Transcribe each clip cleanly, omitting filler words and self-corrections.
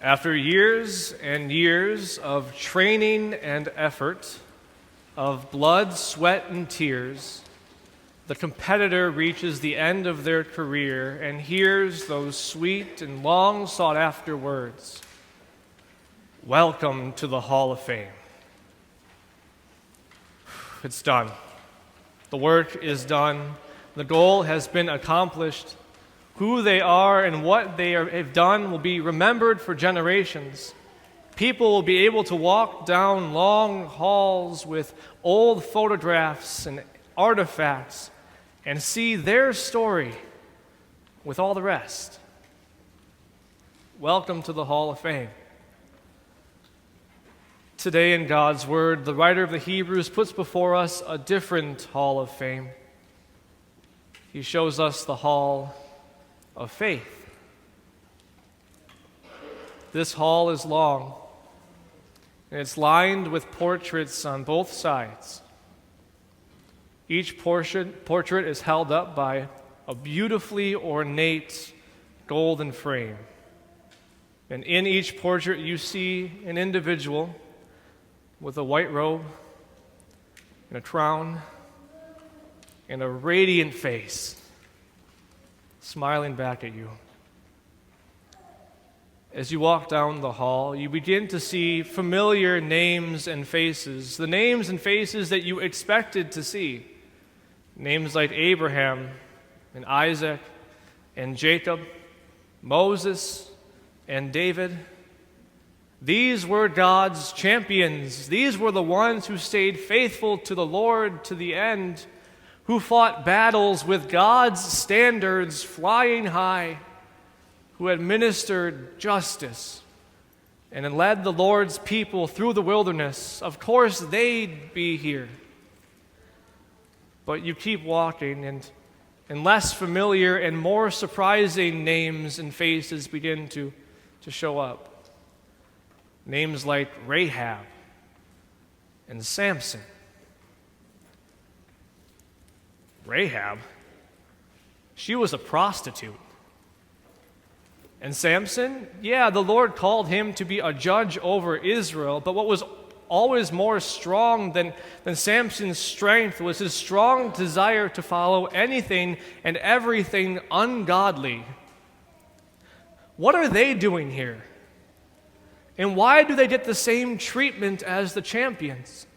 After years and years of training and effort, of blood, sweat, and tears, the competitor reaches the end of their career and hears those sweet and long sought-after words, "Welcome to the Hall of Fame." It's done. The work is done. The goal has been accomplished. Who they are and what they have done will be remembered for generations. People will be able to walk down long halls with old photographs and artifacts and see their story with all the rest. Welcome to the Hall of Fame. Today in God's Word, the writer of the Hebrews puts before us a different Hall of Fame. He shows us the Hall of Faith. This hall is long, and it's lined with portraits on both sides. Each portrait is held up by a beautifully ornate golden frame. And in each portrait you see an individual with a white robe and a crown and a radiant face, smiling back at you. As you walk down the hall, you begin to see familiar names and faces, the names and faces that you expected to see. Names like Abraham and Isaac and Jacob, Moses and David. These were God's champions. These were the ones who stayed faithful to the Lord to the end, who fought battles with God's standards flying high, who administered justice and led the Lord's people through the wilderness. Of course, they'd be here. But you keep walking, and less familiar and more surprising names and faces begin to show up. Names like Rahab and Samson. Rahab, she was a prostitute. And Samson, the Lord called him to be a judge over Israel, but what was always more strong than Samson's strength was his strong desire to follow anything and everything ungodly. What are they doing here? And why do they get the same treatment as the champions?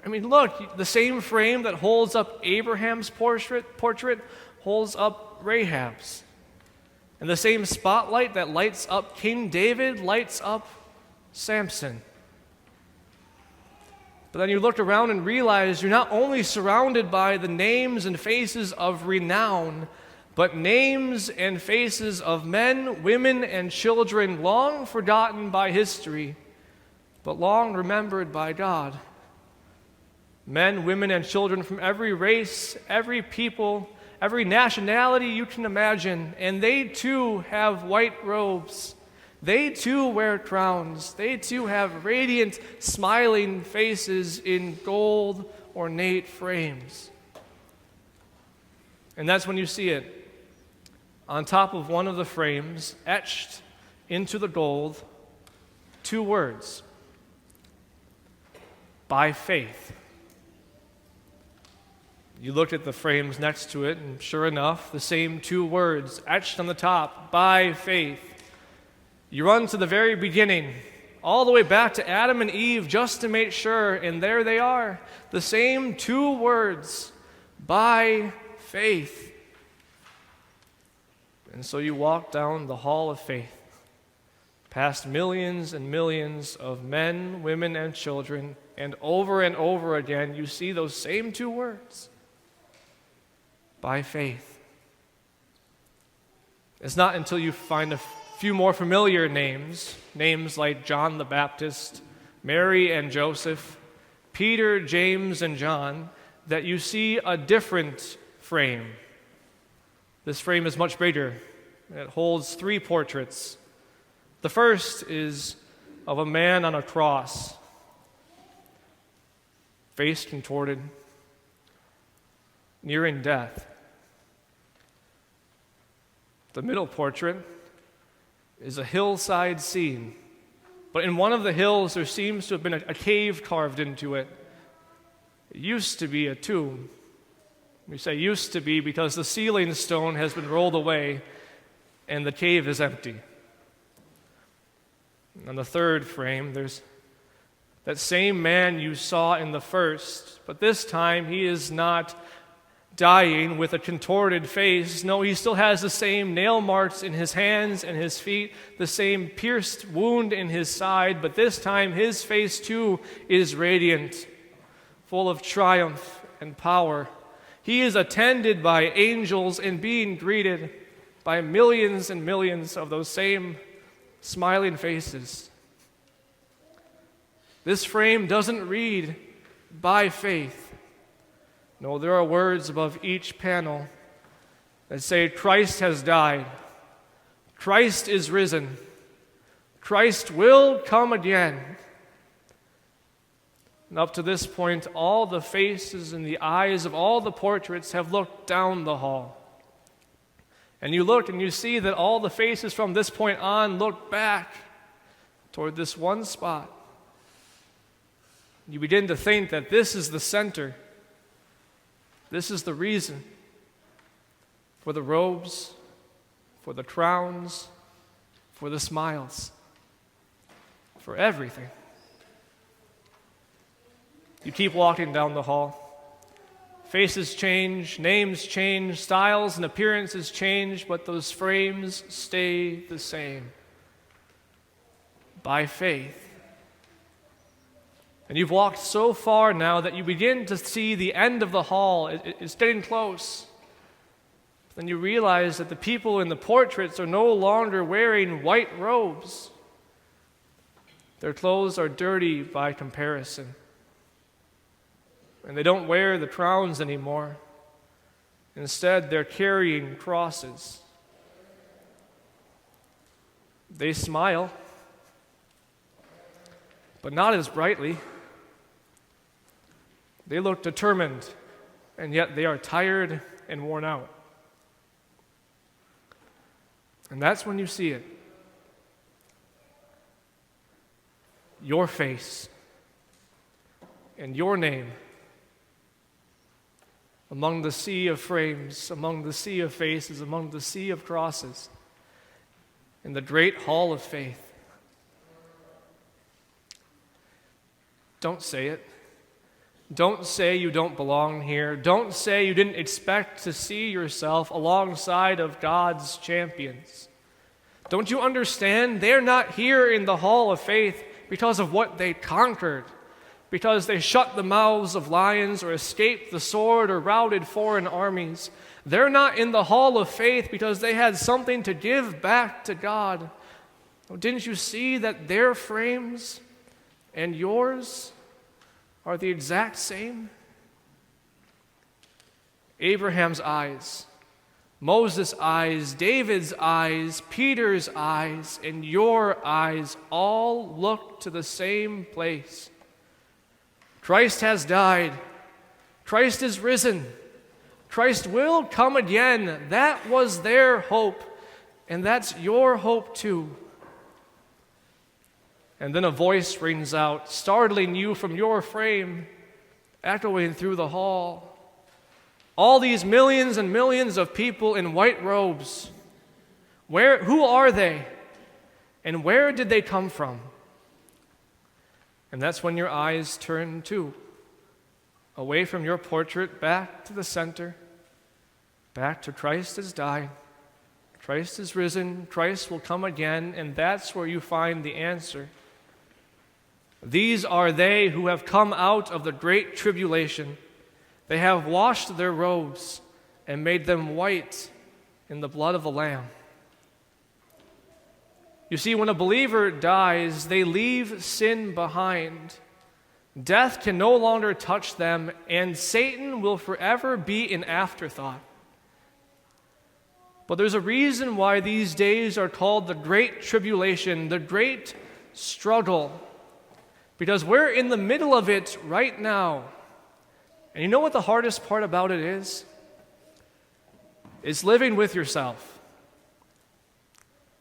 I mean, look, the same frame that holds up Abraham's portrait holds up Rahab's. And the same spotlight that lights up King David lights up Samson. But then you look around and realize you're not only surrounded by the names and faces of renown, but names and faces of men, women, and children long forgotten by history, but long remembered by God. Men, women, and children from every race, every people, every nationality you can imagine, and they too have white robes. They too wear crowns. They too have radiant, smiling faces in gold, ornate frames. And that's when you see it. On top of one of the frames, etched into the gold, 2 words: by faith. You look at the frames next to it, and sure enough, the same 2 words etched on the top, by faith. You run to the very beginning, all the way back to Adam and Eve, just to make sure, and there they are, the same 2 words, by faith. And so you walk down the Hall of Faith, past millions and millions of men, women, and children, and over again, you see those same 2 words, by faith. It's not until you find a few more familiar names like John the Baptist, Mary and Joseph, Peter, James, and John, that you see a different frame. This frame is much bigger. It holds 3 portraits. The first is of a man on a cross, face contorted, nearing death. The middle portrait is a hillside scene. But in one of the hills, there seems to have been a cave carved into it. It used to be a tomb. We say used to be because the ceiling stone has been rolled away and the cave is empty. On the third frame, there's that same man you saw in the first, but this time he is not dying with a contorted face. No, he still has the same nail marks in his hands and his feet, the same pierced wound in his side, but this time his face too is radiant, full of triumph and power. He is attended by angels and being greeted by millions and millions of those same smiling faces. This frame doesn't read, "by faith." No, there are words above each panel that say, "Christ has died. Christ is risen. Christ will come again." And up to this point, all the faces and the eyes of all the portraits have looked down the hall. And you look and you see that all the faces from this point on look back toward this one spot. You begin to think that this is the center. This is the reason for the robes, for the crowns, for the smiles, for everything. You keep walking down the hall. Faces change, names change, styles and appearances change, but those frames stay the same. By faith. And you've walked so far now that you begin to see the end of the hall. It's getting close. Then you realize that the people in the portraits are no longer wearing white robes. Their clothes are dirty by comparison. And they don't wear the crowns anymore. Instead, they're carrying crosses. They smile, but not as brightly. They look determined, and yet they are tired and worn out. And that's when you see it. Your face and your name among the sea of frames, among the sea of faces, among the sea of crosses, in the great hall of faith. Don't say it. Don't say you don't belong here. Don't say you didn't expect to see yourself alongside of God's champions. Don't you understand? They're not here in the hall of faith because of what they conquered, because they shut the mouths of lions or escaped the sword or routed foreign armies. They're not in the hall of faith because they had something to give back to God. Oh, didn't you see that their frames and yours are the exact same? Abraham's eyes, Moses' eyes, David's eyes, Peter's eyes, and your eyes all look to the same place. Christ has died. Christ is risen. Christ will come again. That was their hope, and that's your hope too. And then a voice rings out, startling you from your frame, echoing through the hall. All these millions and millions of people in white robes, who are they? And where did they come from? And that's when your eyes turn too, away from your portrait, back to the center, back to Christ has died, Christ is risen, Christ will come again, and that's where you find the answer. These are they who have come out of the great tribulation. They have washed their robes and made them white in the blood of the Lamb. You see, when a believer dies, they leave sin behind. Death can no longer touch them, and Satan will forever be an afterthought. But there's a reason why these days are called the Great Tribulation, the Great Struggle. Because we're in the middle of it right now. And you know what the hardest part about it is? It's living with yourself.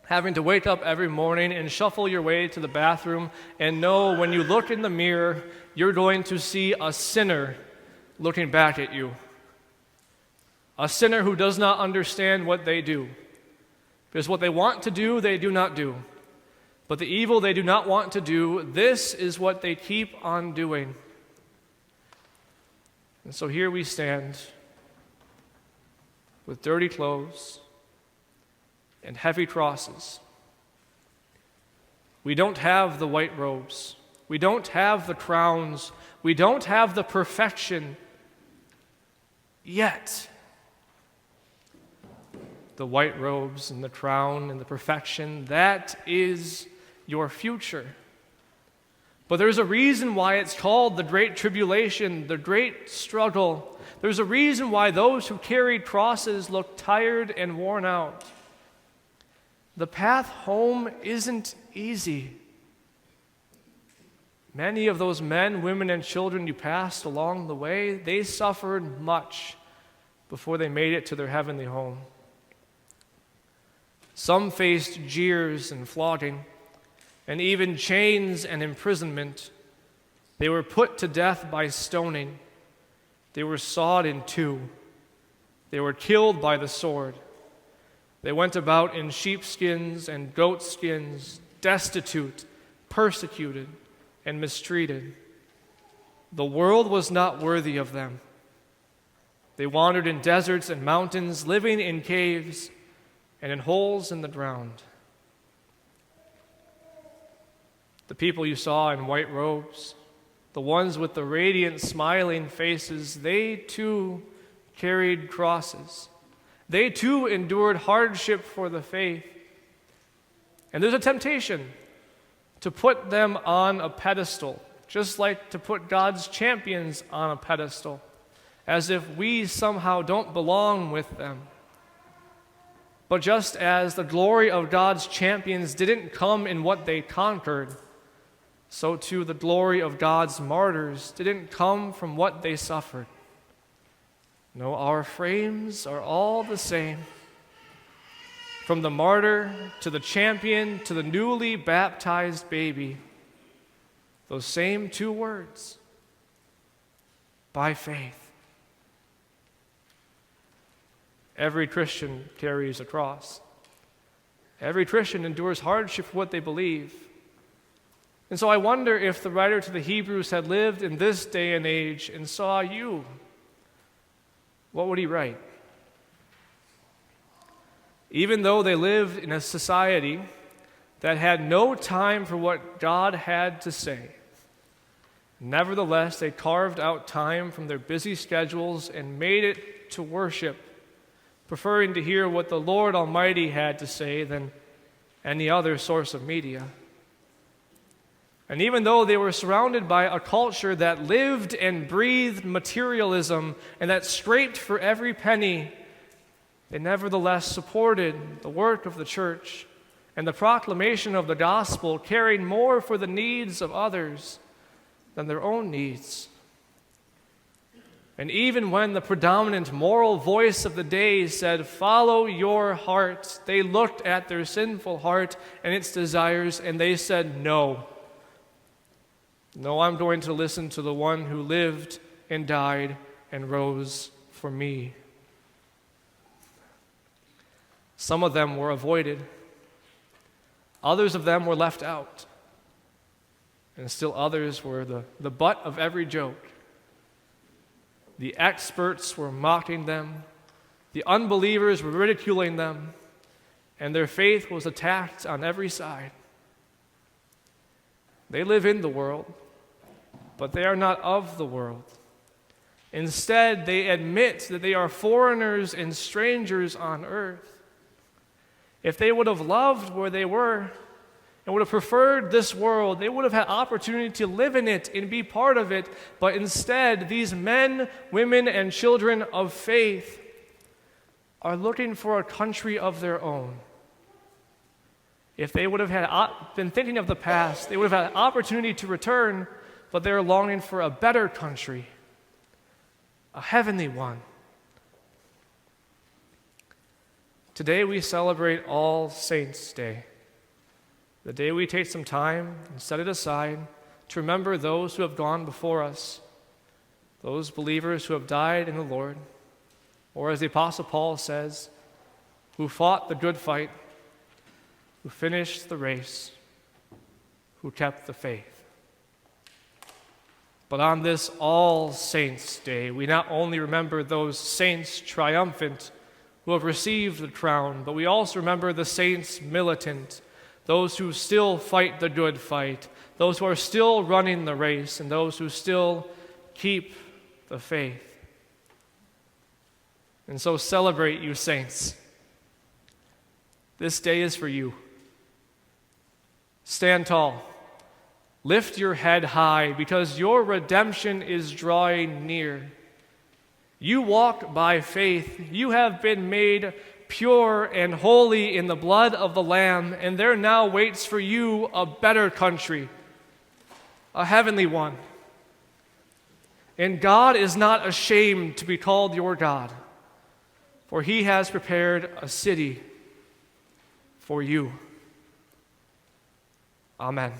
having to wake up every morning and shuffle your way to the bathroom and know when you look in the mirror, you're going to see a sinner looking back at you. A sinner who does not understand what they do. Because what they want to do, they do not do. But the evil they do not want to do, this is what they keep on doing. And so here we stand with dirty clothes and heavy crosses. We don't have the white robes. We don't have the crowns. We don't have the perfection yet. The white robes and the crown and the perfection, that is your future. But there's a reason why it's called the Great Tribulation, the Great Struggle. There's a reason why those who carried crosses look tired and worn out. The path home isn't easy. Many of those men, women, and children you passed along the way, they suffered much before they made it to their heavenly home. Some faced jeers and flogging, and even chains and imprisonment. They were put to death by stoning. They were sawed in two. They were killed by the sword. They went about in sheepskins and goatskins, destitute, persecuted, and mistreated. The world was not worthy of them. They wandered in deserts and mountains, living in caves and in holes in the ground. The people you saw in white robes, the ones with the radiant, smiling faces, they too carried crosses. They too endured hardship for the faith. And there's a temptation to put them on a pedestal, just like to put God's champions on a pedestal, as if we somehow don't belong with them. But just as the glory of God's champions didn't come in what they conquered, so too the glory of God's martyrs didn't come from what they suffered. No, our frames are all the same. From the martyr to the champion to the newly baptized baby, those same two words: by faith. Every Christian carries a cross. Every Christian endures hardship for what they believe. And so I wonder if the writer to the Hebrews had lived in this day and age and saw you, what would he write? Even though they lived in a society that had no time for what God had to say, nevertheless, they carved out time from their busy schedules and made it to worship, preferring to hear what the Lord Almighty had to say than any other source of media. And even though they were surrounded by a culture that lived and breathed materialism and that scraped for every penny, they nevertheless supported the work of the church and the proclamation of the gospel, caring more for the needs of others than their own needs. And even when the predominant moral voice of the day said, "Follow your heart," they looked at their sinful heart and its desires and they said, "No. No, I'm going to listen to the one who lived and died and rose for me." Some of them were avoided. Others of them were left out. And still others were the butt of every joke. The experts were mocking them. The unbelievers were ridiculing them. And their faith was attacked on every side. They live in the world, but they are not of the world. Instead, they admit that they are foreigners and strangers on earth. If they would have loved where they were and would have preferred this world, they would have had opportunity to live in it and be part of it. But instead, these men, women, and children of faith are looking for a country of their own. If they would have been thinking of the past, they would have had opportunity to return, but they are longing for a better country, a heavenly one. Today we celebrate All Saints' Day, the day we take some time and set it aside to remember those who have gone before us, those believers who have died in the Lord, or as the Apostle Paul says, who fought the good fight, who finished the race, who kept the faith. But on this All Saints' Day, we not only remember those saints triumphant who have received the crown, but we also remember the saints militant, those who still fight the good fight, those who are still running the race, and those who still keep the faith. And so celebrate, you saints. This day is for you. Stand tall. Lift your head high, because your redemption is drawing near. You walk by faith. You have been made pure and holy in the blood of the Lamb, and there now waits for you a better country, a heavenly one. And God is not ashamed to be called your God, for he has prepared a city for you. Amen.